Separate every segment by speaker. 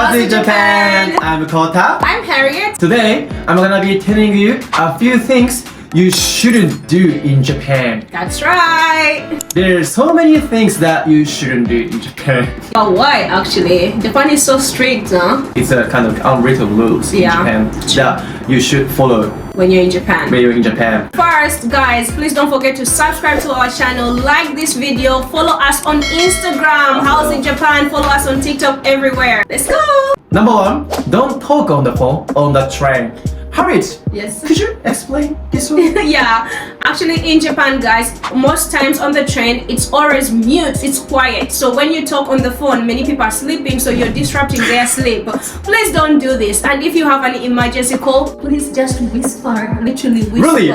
Speaker 1: How's in Japan? I'm Kota.
Speaker 2: I'm Harriet.
Speaker 1: Today, I'm gonna be telling you a few things you shouldn't do in Japan.
Speaker 2: That's right.
Speaker 1: There's so many things that you shouldn't do in Japan.
Speaker 2: But why actually? Japan is so strict, huh?
Speaker 1: It's a kind of unwritten rules in Japan that you should follow
Speaker 2: when you're in Japan.
Speaker 1: when you're in Japan.
Speaker 2: First, guys, please don't forget to subscribe to our channel, like this video, follow us on Instagram, How's in Japan, follow us on TikTok, everywhere. Let's go!
Speaker 1: Number one, don't talk on the phone on the train. Harriet,
Speaker 2: Yes.
Speaker 1: could you explain this one?
Speaker 2: Yeah, actually in Japan, guys, most times on the train it's always mute, it's quiet. So when you talk on the phone, many people are sleeping, so you're disrupting their sleep. Please don't do this. And if you have an emergency call, please just whisper, literally whisper.
Speaker 1: Really?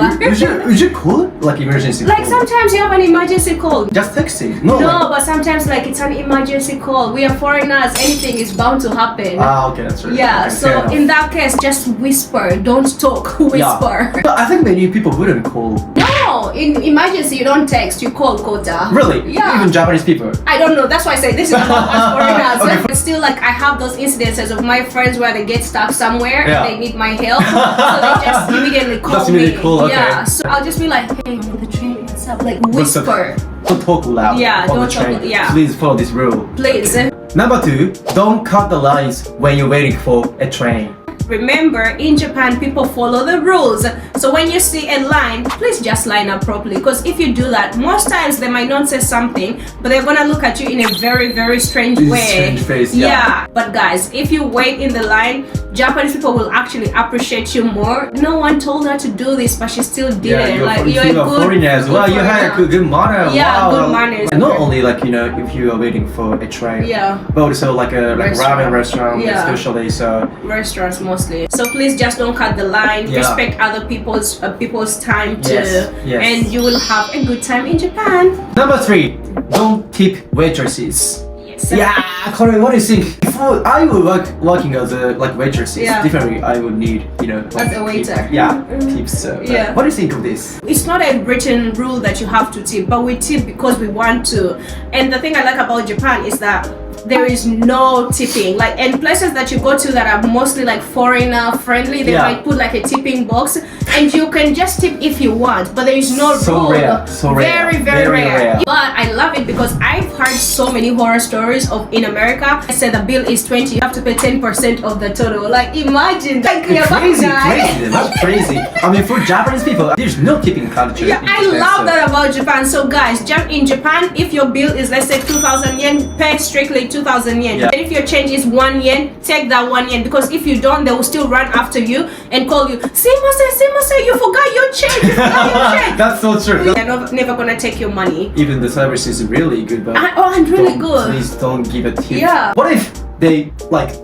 Speaker 1: Would you call it like emergency
Speaker 2: Like
Speaker 1: call?
Speaker 2: sometimes you have an emergency call.
Speaker 1: Just texting?
Speaker 2: No,
Speaker 1: like...
Speaker 2: but sometimes like it's an emergency call. We are foreigners, anything is bound to happen.
Speaker 1: Ah, okay, that's right.
Speaker 2: Yeah,
Speaker 1: Okay,
Speaker 2: so
Speaker 1: fair enough.
Speaker 2: in that case, just whisper. Don't talk, whisper.
Speaker 1: Yeah. But I think many people wouldn't call.
Speaker 2: No, in emergency you don't text, you call Kota.
Speaker 1: Really?
Speaker 2: Yeah.
Speaker 1: Even Japanese people?
Speaker 2: I don't know, that's why I say this is about us foreigners.
Speaker 1: Okay.
Speaker 2: But still, like, I have those incidences of my friends where they get stuck somewhere
Speaker 1: Yeah.
Speaker 2: and they need my help. So they just immediately call
Speaker 1: Just
Speaker 2: me.
Speaker 1: immediately call, okay.
Speaker 2: Yeah, so I'll just be like, hey, I'm on the train, what's up? Like, whisper.
Speaker 1: Don't talk loud
Speaker 2: Yeah,
Speaker 1: on
Speaker 2: don't
Speaker 1: the
Speaker 2: talk-
Speaker 1: train.
Speaker 2: yeah.
Speaker 1: Please follow this rule.
Speaker 2: Please.
Speaker 1: Number two, don't cut the lines when you're waiting for a train.
Speaker 2: Remember, in Japan, people follow the rules. So when you see a line, please just line up properly. Because if you do that, most times they might not say something, but they're gonna look at you in a very, very strange way.
Speaker 1: Strange face, yeah.
Speaker 2: But guys, if you wait in the line, Japanese people will actually appreciate you more. No one told her to do this, but she still did it.
Speaker 1: You're,
Speaker 2: Like,
Speaker 1: if
Speaker 2: you're a
Speaker 1: you're
Speaker 2: good
Speaker 1: foreigners. Well, you had
Speaker 2: foreigner.
Speaker 1: good manner.
Speaker 2: Yeah,
Speaker 1: wow.
Speaker 2: good manners.
Speaker 1: And not only like, you know, if you are waiting for a train.
Speaker 2: Yeah.
Speaker 1: But also like a ramen restaurant,
Speaker 2: Yeah.
Speaker 1: especially. So
Speaker 2: Restaurants mostly. So please just don't cut the line.
Speaker 1: Yeah.
Speaker 2: Respect other people's time too,
Speaker 1: Yes.
Speaker 2: and you will have a good time in Japan.
Speaker 1: number three, don't tip waitresses.
Speaker 2: Yes.
Speaker 1: Yeah, Corey, what do you think? If I were working as a waitresses,
Speaker 2: Yeah.
Speaker 1: definitely I would need, you know,
Speaker 2: As a waiter.
Speaker 1: Yeah, tips.
Speaker 2: Yeah.
Speaker 1: What do you think of this?
Speaker 2: It's not a written rule that you have to tip, but we tip because we want to. And the thing I like about Japan is that there is no tipping. Like, in places that you go to that are mostly like foreigner friendly, they might put like a tipping box, and you can just tip if you want, but there is no rule.
Speaker 1: So rare.
Speaker 2: Very rare. But I love it because I've heard so many horror stories of in America. I said the bill is 20, you have to pay 10% of the total. Like, imagine. Like, you're
Speaker 1: Crazy.
Speaker 2: crazy.
Speaker 1: That's crazy. I mean, for Japanese people, there's no tipping culture.
Speaker 2: Yeah,
Speaker 1: in
Speaker 2: I
Speaker 1: Japan,
Speaker 2: love
Speaker 1: so-
Speaker 2: that about Japan. So guys, in Japan, if your bill is, let's say, 2,000 yen, pay strictly 2,000 yen.
Speaker 1: Yeah.
Speaker 2: And if your change is 1 yen, take that 1 yen, because if you don't, they will still run after you and call you, Simase, you forgot your change, you forgot your change.
Speaker 1: That's so true.
Speaker 2: They're never gonna take your money.
Speaker 1: Even the service is really good, but
Speaker 2: And really good.
Speaker 1: Please don't give a tip.
Speaker 2: Yeah.
Speaker 1: What if they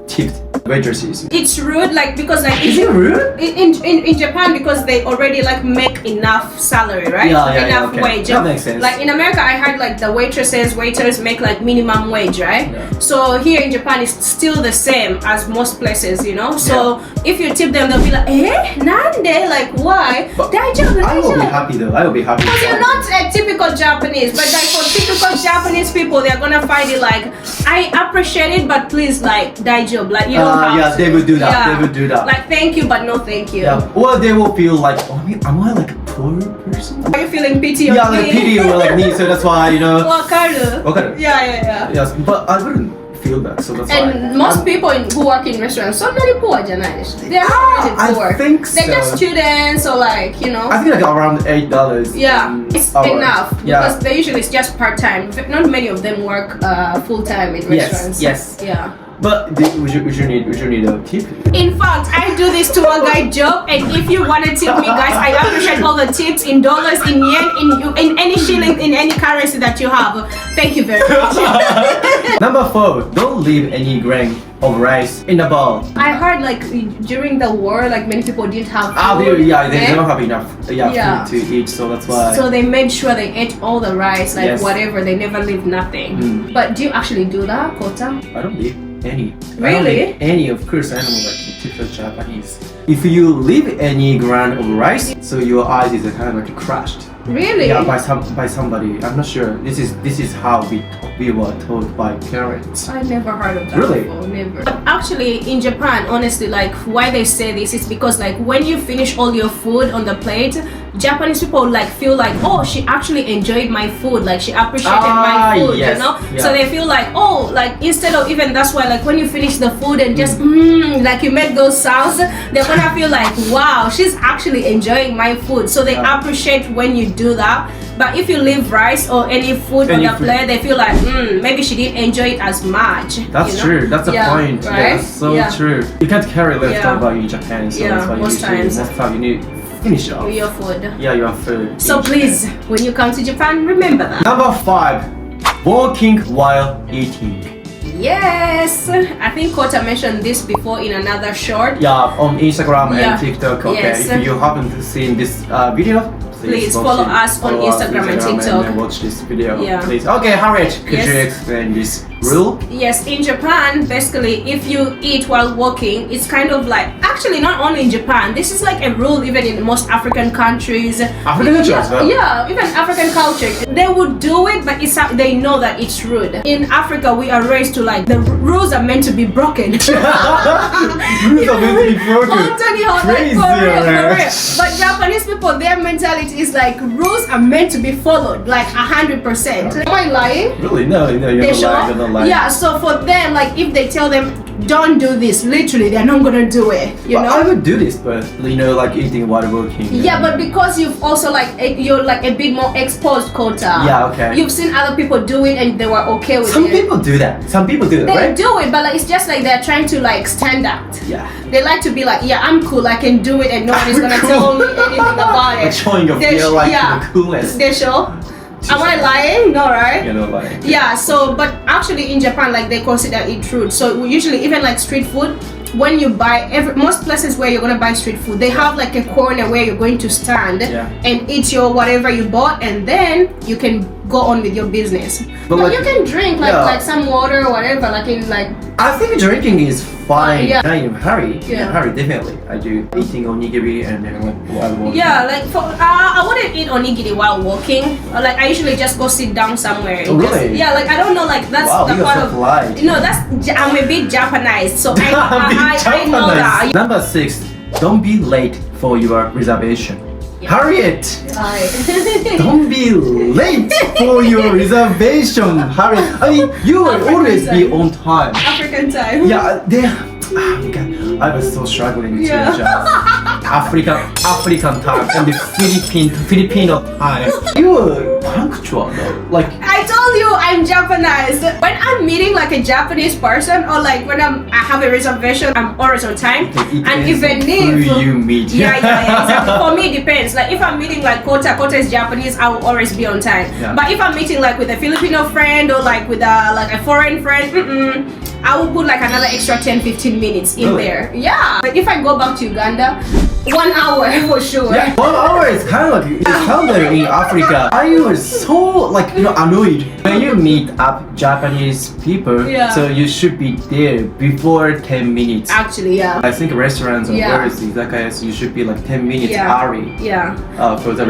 Speaker 1: tipped waitresses?
Speaker 2: It's rude, like, because like
Speaker 1: Is it rude?
Speaker 2: in Japan, because they already like make enough salary, right?
Speaker 1: Yeah,
Speaker 2: enough
Speaker 1: okay.
Speaker 2: wage.
Speaker 1: That makes sense.
Speaker 2: Like in America, I heard like the waiters make like minimum wage, right?
Speaker 1: Yeah.
Speaker 2: So here in Japan, it's still the same as most places, you know. So if you tip them, they'll be like, nande? Like, why?
Speaker 1: But I will be happy though. I will be happy.
Speaker 2: Because you're not a typical Japanese, but like for typical Japanese people, they're gonna find it like, I appreciate it, but please, like, daijoubu, like, you don't have to.
Speaker 1: They would do that.
Speaker 2: Yeah.
Speaker 1: They would do that.
Speaker 2: Like, thank you, but no thank you.
Speaker 1: Yeah. Or they will feel like, am I like a poor person?
Speaker 2: Are you feeling pity on
Speaker 1: Yeah,
Speaker 2: me?
Speaker 1: like pity or like me. So that's why, you know.
Speaker 2: Wakaru.
Speaker 1: Wakaru.
Speaker 2: Yeah.
Speaker 1: Yes, but I wouldn't feel that. So that's why.
Speaker 2: And most people who work in restaurants, so many poor janai. They're not really poor.
Speaker 1: I think so.
Speaker 2: They're just students, or like, you know.
Speaker 1: I think like around $8.
Speaker 2: Yeah, it's
Speaker 1: hours.
Speaker 2: enough,
Speaker 1: Yeah.
Speaker 2: because they usually it's just part-time. Not many of them work full-time in restaurants.
Speaker 1: Yes.
Speaker 2: Yeah.
Speaker 1: But would you need a tip?
Speaker 2: In fact, I do this tour guide job, and if you want to tip me, guys, I appreciate all the tips in dollars, in yen, in any shilling, in any currency that you have. Thank you very much.
Speaker 1: Number 4, don't leave any grain of rice in the bowl.
Speaker 2: I heard like during the war, like many people didn't have food.
Speaker 1: They don't have enough food to eat, so that's why.
Speaker 2: So they made sure they ate all the rice, like
Speaker 1: Yes.
Speaker 2: whatever. They never leave nothing. But do you actually do that, Kota?
Speaker 1: I don't leave any.
Speaker 2: Really?
Speaker 1: I don't leave any, of course. I don't like typical Japanese. If you leave any grain of rice, so your eyes is kind of like crushed.
Speaker 2: Really?
Speaker 1: Yeah, by somebody. I'm not sure. This is how we we were taught by parents.
Speaker 2: I never heard of that
Speaker 1: Really?
Speaker 2: before, never. But actually in Japan, honestly, like why they say this is because like when you finish all your food on the plate, Japanese people like feel like, oh, she actually enjoyed my food, like she appreciated my food,
Speaker 1: yes.
Speaker 2: you know?
Speaker 1: Yeah.
Speaker 2: So they feel like, oh, like instead of even, that's why like when you finish the food and just like you make those sounds, they're gonna feel like, wow, she's actually enjoying my food. So they appreciate when you do that. But if you leave rice or any food on the plate, they feel like, maybe she didn't enjoy it as much.
Speaker 1: That's
Speaker 2: you know?
Speaker 1: true. That's the point.
Speaker 2: Right?
Speaker 1: Yeah, that's so true. You can't carry leftover in Japan, so that's why
Speaker 2: most times.
Speaker 1: most time you need to finish off.
Speaker 2: Your food.
Speaker 1: Yeah, your food.
Speaker 2: So please, when you come to Japan, remember that.
Speaker 1: Number 5, walking while eating.
Speaker 2: Yes, I think Kota mentioned this before in another short.
Speaker 1: Yeah, on Instagram and TikTok. Okay,
Speaker 2: Yes.
Speaker 1: if you haven't seen this video,
Speaker 2: Please
Speaker 1: watch
Speaker 2: follow
Speaker 1: it.
Speaker 2: us on
Speaker 1: Follow us
Speaker 2: Instagram and TikTok.
Speaker 1: and watch this video.
Speaker 2: Yeah.
Speaker 1: Please. Okay, Harriet, could
Speaker 2: Yes.
Speaker 1: you explain this rule?
Speaker 2: Yes, in Japan, basically, if you eat while walking, it's kind of like, actually not only in Japan, this is like a rule even in most African countries.
Speaker 1: African culture as well?
Speaker 2: Yeah, even African culture. They would do it, but they know that it's rude. In Africa, we are raised to like, the rules are meant to be broken.
Speaker 1: Rules are meant to be broken. Crazy,
Speaker 2: for real.
Speaker 1: man.
Speaker 2: But Japanese people, their mentality is like, rules are meant to be followed, like 100%. Am I lying?
Speaker 1: Really? No, you're not lying. You're not lying.
Speaker 2: Yeah, so for them, like if they tell them don't do this, literally they're not gonna do it. You
Speaker 1: But
Speaker 2: know?
Speaker 1: I would do this, but like eating while working.
Speaker 2: Yeah, but because you've also like you're like a bit more exposed, Kota.
Speaker 1: Yeah, okay.
Speaker 2: You've seen other people do it and they were okay with
Speaker 1: Some
Speaker 2: it.
Speaker 1: people do that. Some people do that,
Speaker 2: They
Speaker 1: right?
Speaker 2: do it, but like it's just like they're trying to like stand out.
Speaker 1: Yeah.
Speaker 2: They like to be like, yeah, I'm cool, I can do it, and no one is gonna
Speaker 1: Cool.
Speaker 2: tell me anything about it.
Speaker 1: Like showing your
Speaker 2: They
Speaker 1: feel
Speaker 2: sh-
Speaker 1: like
Speaker 2: yeah.
Speaker 1: the coolness.
Speaker 2: They show. Am I lying? No, right?
Speaker 1: You're not lying.
Speaker 2: Yeah, so but actually in Japan, like they consider it rude. So we usually, even like street food, when you buy most places where you're gonna buy street food, they have like a corner where you're going to stand and eat your whatever you bought, and then you can go on with your business. But
Speaker 1: like,
Speaker 2: you can drink like some water or whatever, like in like.
Speaker 1: I think drinking is fine.
Speaker 2: Yeah.
Speaker 1: In hurry.
Speaker 2: Yeah.
Speaker 1: In hurry, definitely. I do eating onigiri and then while walking.
Speaker 2: Yeah, like for I wouldn't eat onigiri while walking. Like I usually just go sit down somewhere.
Speaker 1: Oh, really?
Speaker 2: Just, yeah, like I don't know, like that's the
Speaker 1: you're
Speaker 2: part
Speaker 1: so
Speaker 2: of.
Speaker 1: polite.
Speaker 2: No, I'm a bit Japanese, so I know that.
Speaker 1: Number 6, don't be late for your reservation. Harriet, don't be late for your reservation. Harriet, I mean, you will always be on time.
Speaker 2: African time.
Speaker 1: Yeah, oh my God, I was so struggling to adjust. African time and the Filipino time. You were punctual though. Like
Speaker 2: I told you I'm Japanese. When I'm meeting like a Japanese person or like when I have a reservation, I'm always on time. And even if
Speaker 1: who you meet.
Speaker 2: yeah, exactly. For me it depends. Like if I'm meeting like Kota is Japanese, I will always be on time.
Speaker 1: Yeah.
Speaker 2: But if I'm meeting like with a Filipino friend or like with a foreign friend, I will put like another extra 10-15 minutes in there. Yeah. But if I go back to Uganda, 1 hour for sure.
Speaker 1: Yeah, 1 hour is kind of like it's kind of in Africa. I was so like annoyed when you meet up Japanese people.
Speaker 2: Yeah.
Speaker 1: So you should be there before 10 minutes.
Speaker 2: Actually, yeah.
Speaker 1: I think restaurants or
Speaker 2: Yeah.
Speaker 1: bars, izakayas, you should be like 10 minutes
Speaker 2: Yeah.
Speaker 1: early
Speaker 2: Yeah.
Speaker 1: for the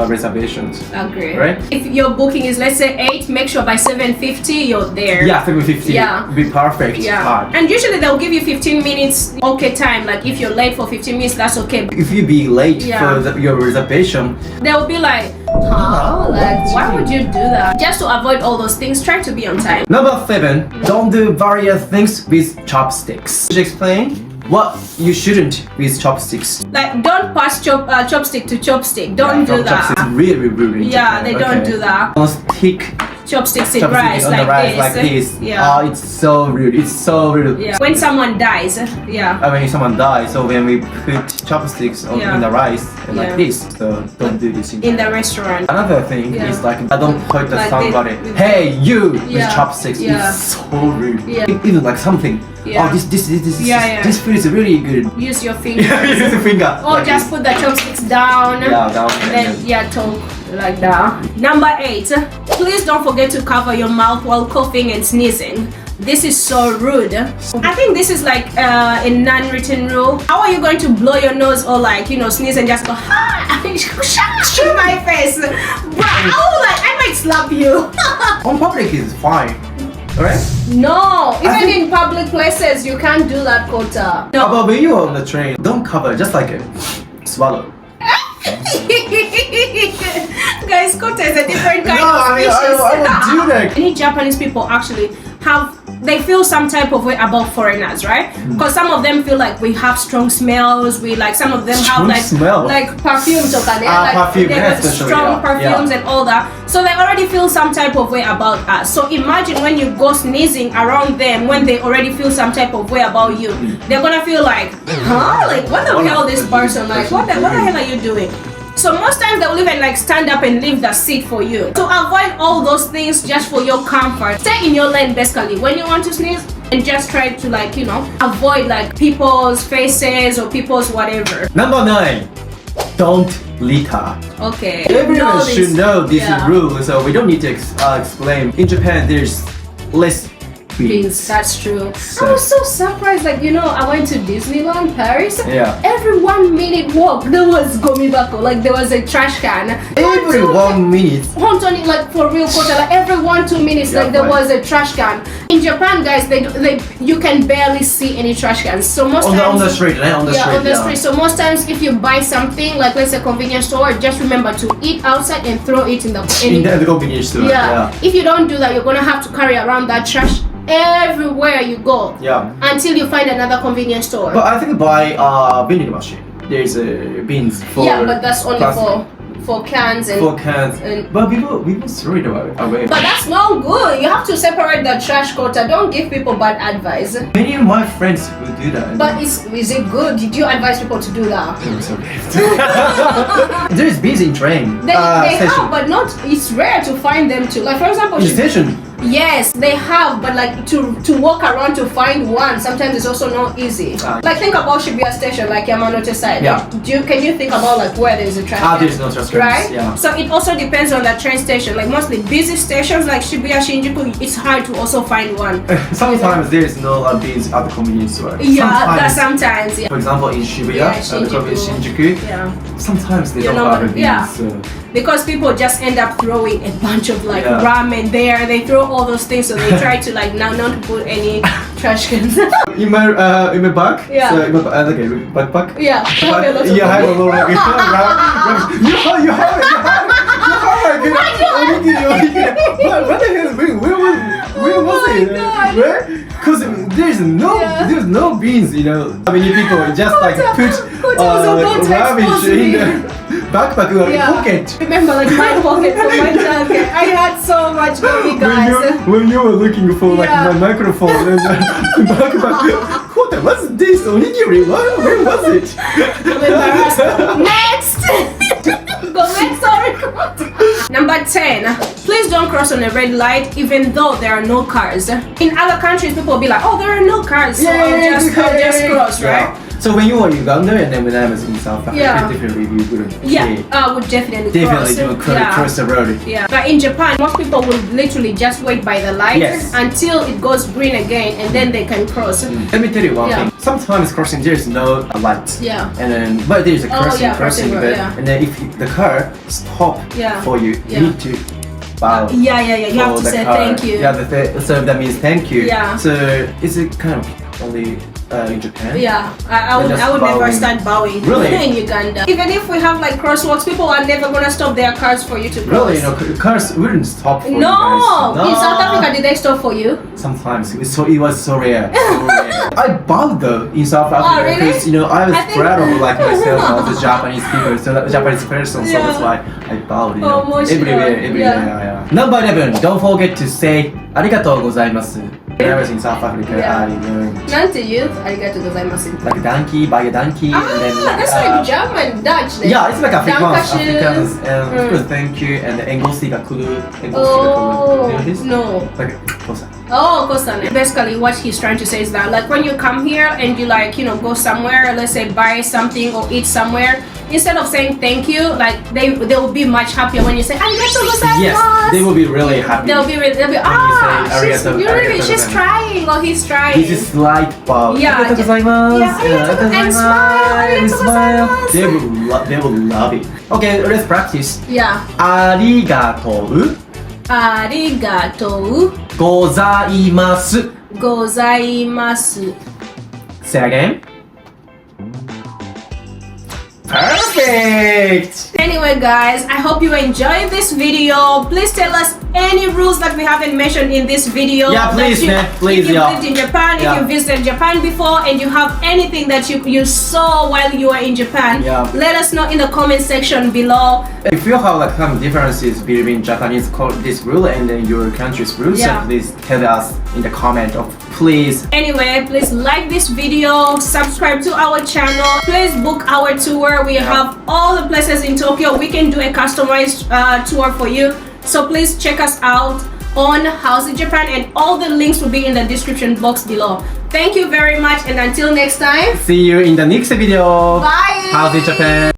Speaker 1: reservations.
Speaker 2: Agree.
Speaker 1: Right?
Speaker 2: If your booking is let's say 8, make sure by 7:50 you're there.
Speaker 1: Yeah, 7:50.
Speaker 2: Yeah.
Speaker 1: Be perfect.
Speaker 2: Yeah.
Speaker 1: Time.
Speaker 2: And usually they'll give you 15 minutes okay time. Like if you're late for 15 minutes, that's okay.
Speaker 1: If you be late
Speaker 2: Yeah.
Speaker 1: for your reservation,
Speaker 2: They'll be like, huh? Like why would you do that? Just to avoid all those things, try to be on time.
Speaker 1: Number 7, don't do various things with chopsticks. Could you explain what you shouldn't with chopsticks?
Speaker 2: Like don't pass chopstick to chopstick. Don't do that.
Speaker 1: Chopsticks really rude in
Speaker 2: Yeah,
Speaker 1: Japan.
Speaker 2: they don't
Speaker 1: Okay.
Speaker 2: do that.
Speaker 1: Don't stick
Speaker 2: Chopsticks in
Speaker 1: chopsticks
Speaker 2: rice
Speaker 1: on
Speaker 2: like
Speaker 1: the rice
Speaker 2: this.
Speaker 1: like this.
Speaker 2: Yeah.
Speaker 1: Oh, it's so rude. It's so rude.
Speaker 2: Yeah. When someone dies, yeah.
Speaker 1: When someone dies, so when we put chopsticks in the rice like
Speaker 2: Yeah.
Speaker 1: this, so don't do this
Speaker 2: In the restaurant.
Speaker 1: Another thing is like I don't point at
Speaker 2: Like
Speaker 1: somebody.
Speaker 2: this.
Speaker 1: Hey, you with
Speaker 2: Yeah.
Speaker 1: chopsticks.
Speaker 2: Yeah.
Speaker 1: It's so rude.
Speaker 2: Yeah.
Speaker 1: Even like something.
Speaker 2: Yeah.
Speaker 1: Oh, this
Speaker 2: Yeah.
Speaker 1: this food is really good.
Speaker 2: Use your finger.
Speaker 1: Use the finger.
Speaker 2: Or
Speaker 1: like
Speaker 2: just
Speaker 1: this.
Speaker 2: put the chopsticks down.
Speaker 1: Yeah, down.
Speaker 2: And then talk like that. Number 8, please don't forget to cover your mouth while coughing and sneezing. This is so rude. I think this is like a non-written rule. How are you going to blow your nose or like, you know, sneeze and just go, ha, in my face? I might slap you.
Speaker 1: On public is fine, alright?
Speaker 2: No, even in public places, you can't do that, Kota. No.
Speaker 1: But when you're on the train, don't cover, just like a swallow.
Speaker 2: Guys, Kota is a different kind
Speaker 1: No,
Speaker 2: of
Speaker 1: I mean,
Speaker 2: species.
Speaker 1: I would do that.
Speaker 2: Many Japanese people actually they feel some type of way about foreigners, right? Because some of them feel like we have strong smells. Some of them
Speaker 1: Strong
Speaker 2: have
Speaker 1: smell?
Speaker 2: like perfumes or
Speaker 1: perfume,
Speaker 2: they have
Speaker 1: especially,
Speaker 2: strong
Speaker 1: yeah.
Speaker 2: perfumes and all that. So they already feel some type of way about us. So imagine when you go sneezing around them when they already feel some type of way about you. They're gonna feel like, huh? Like what the hell this person like? What the hell are you doing? So most times they will even like stand up and leave the seat for you. To avoid all those things just for your comfort, stay in your lane basically. When you want to sneeze, and just try to like, you know, avoid like people's faces or people's whatever.
Speaker 1: Number 9, don't litter.
Speaker 2: Okay.
Speaker 1: Everyone should know this rule, so we don't need to explain. In Japan, there's less beans.
Speaker 2: That's true.
Speaker 1: So-
Speaker 2: I was so surprised, like, you know, I went to Disneyland Paris.
Speaker 1: Yeah.
Speaker 2: Every 1 minute walk, there was gomibako, like there was a trash can.
Speaker 1: Every 1 minute.
Speaker 2: Honestly, like for real, Kota, like every 1-2 minutes,
Speaker 1: Yeah,
Speaker 2: like there
Speaker 1: right.
Speaker 2: was a trash can. In Japan, guys, you can barely see any trash cans. So most
Speaker 1: On
Speaker 2: times
Speaker 1: the street, right? On the street.
Speaker 2: on the street. So most times, if you buy something, like let's say convenience store, just remember to eat outside and throw it in the
Speaker 1: In the convenience store.
Speaker 2: yeah. If you don't do that, you're gonna have to carry around that trash everywhere you go.
Speaker 1: Yeah.
Speaker 2: Until you find another convenience store.
Speaker 1: But I think by vending machine, there's beans for
Speaker 2: yeah, but that's only
Speaker 1: plastic.
Speaker 2: for cans and.
Speaker 1: For cans.
Speaker 2: and-
Speaker 1: But people throw it away.
Speaker 2: But that's not good. You have to separate the trash, Kota. Don't give people bad advice.
Speaker 1: Many of my friends will do that.
Speaker 2: But is it good? Did you advise people to do that?
Speaker 1: I'm sorry. There's beans in train.
Speaker 2: They
Speaker 1: station.
Speaker 2: have, but not. It's rare to find them too. Like for example,
Speaker 1: In the station.
Speaker 2: yes, they have, but like to walk around to find one, sometimes it's also not easy. Like think about Shibuya Station, like Yamanote side.
Speaker 1: Yeah.
Speaker 2: Can you think about like where there's a trash can?
Speaker 1: There's no trash cans.
Speaker 2: Right?
Speaker 1: Yeah.
Speaker 2: So it also depends on the train station. Like mostly busy stations like Shibuya, Shinjuku, it's hard to also find one.
Speaker 1: Sometimes there is no beans at the convenience store.
Speaker 2: Yeah, sometimes. Yeah.
Speaker 1: For example, in Shibuya,
Speaker 2: Yeah,
Speaker 1: at the convenience Shinjuku,
Speaker 2: Yeah.
Speaker 1: sometimes they
Speaker 2: You
Speaker 1: don't
Speaker 2: know,
Speaker 1: have the beans.
Speaker 2: yeah.
Speaker 1: So.
Speaker 2: Because people just end up throwing a bunch of like
Speaker 1: Yeah.
Speaker 2: ramen there. They throw all those things, so they try to like now not to put any trash cans.
Speaker 1: In my bag,
Speaker 2: Yeah.
Speaker 1: so in my backpack.
Speaker 2: Yeah.
Speaker 1: But you have a little you have it. What the hell? Where was
Speaker 2: my
Speaker 1: it?
Speaker 2: God.
Speaker 1: Where? Because there's no beans, you know. Many people just like put
Speaker 2: was about to
Speaker 1: rubbish
Speaker 2: expose
Speaker 1: in
Speaker 2: me.
Speaker 1: the backpack or pocket.
Speaker 2: Remember, like my pocket for my jacket. I had so much money, guys.
Speaker 1: When you were looking for like
Speaker 2: Yeah.
Speaker 1: my microphone and backpack, what's this? Onigiri? Where was it?
Speaker 2: I'm embarrassed. Next. Go next, sorry. Number 10. Please don't cross on a red light even though there are no cars. In other countries, people will be like, oh, there are no cars, so I'll just cross, right?
Speaker 1: So when you were in Uganda and then when I was in South Africa,
Speaker 2: Yeah.
Speaker 1: definitely you wouldn't.
Speaker 2: Yeah, I would definitely
Speaker 1: Definitely
Speaker 2: cross.
Speaker 1: you would cross the road.
Speaker 2: Yeah, but in Japan, most people will literally just wait by the light
Speaker 1: Yes.
Speaker 2: until it goes green again, and then they can cross.
Speaker 1: Let me tell you one
Speaker 2: Yeah.
Speaker 1: thing. Sometimes crossing there is no light.
Speaker 2: Yeah.
Speaker 1: And then, but there is a crossing,
Speaker 2: crossing road,
Speaker 1: but,
Speaker 2: yeah.
Speaker 1: and then if the car stop
Speaker 2: Yeah.
Speaker 1: for you,
Speaker 2: Yeah.
Speaker 1: you need to bow.
Speaker 2: Yeah. You have
Speaker 1: for
Speaker 2: to
Speaker 1: the
Speaker 2: say
Speaker 1: car.
Speaker 2: thank you.
Speaker 1: Yeah, so that means thank you.
Speaker 2: Yeah.
Speaker 1: So is it kind of only in Japan?
Speaker 2: Yeah, I would
Speaker 1: just
Speaker 2: never
Speaker 1: bowing.
Speaker 2: start bowing.
Speaker 1: Really?
Speaker 2: In Uganda. Even if we have like crosswalks, people are never gonna stop their cars for you to cross.
Speaker 1: Really, you know, cars wouldn't stop for you
Speaker 2: No!
Speaker 1: guys.
Speaker 2: In South Africa, did they stop for you?
Speaker 1: Sometimes it was so rare. So rare. I bowed though in South Africa
Speaker 2: really?
Speaker 1: because you know I was
Speaker 2: I think-
Speaker 1: proud of like myself as a Japanese people, so Japanese person. So
Speaker 2: Yeah.
Speaker 1: that's why I bowed. You
Speaker 2: Oh,
Speaker 1: know,
Speaker 2: most
Speaker 1: everywhere.
Speaker 2: sure. Yeah.
Speaker 1: Yeah. Number 11. Don't forget to say Arigatou Gozaimasu. When I was in South Africa,
Speaker 2: Yeah.
Speaker 1: I learned
Speaker 2: Nante youth, arigatou gozaimasu.
Speaker 1: like donkey, buy a donkey, and then
Speaker 2: That's like German, Dutch. Then.
Speaker 1: yeah, it's like Afrikaans,
Speaker 2: Dankeschön.
Speaker 1: and of course, thank you, and the Engosi ga kuru, you know
Speaker 2: Oh,
Speaker 1: this?
Speaker 2: no.
Speaker 1: Like, kosa.
Speaker 2: Oh, Kosane. Basically, what he's trying to say is that, like, when you come here and you, like, you know, go somewhere, let's say buy something or eat somewhere, instead of saying thank you, like they will be much happier when you say Arigatou Gozaimasu.
Speaker 1: Yes, they will be really happy.
Speaker 2: They'll be she's trying or he's trying.
Speaker 1: This is slight bow.
Speaker 2: Yeah,
Speaker 1: Arigatou gozaimasu.
Speaker 2: and smile. Arigatou gozaimasu.
Speaker 1: They will love it. Okay, let's practice.
Speaker 2: Yeah.
Speaker 1: Arigatou gozaimasu.
Speaker 2: Gozaimasu.
Speaker 1: Say again. Perfect!
Speaker 2: Anyway guys, I hope you enjoyed this video. Please tell us any rules that we haven't mentioned in this video.
Speaker 1: Yeah, please, please.
Speaker 2: If you lived in Japan, if you visited Japan before and you have anything that you saw while you were in Japan, let us know in the comment section below.
Speaker 1: If you have like some differences between Japanese this rule and then your country's rules, so please tell us in the comment of please.
Speaker 2: Anyway, please like this video, subscribe to our channel, please book our tour. We have all the places in Tokyo. We can do a customized tour for you. So please check us out on House in Japan, and all the links will be in the description box below. Thank you very much, and until next time.
Speaker 1: See you in the next video.
Speaker 2: Bye.
Speaker 1: House in Japan.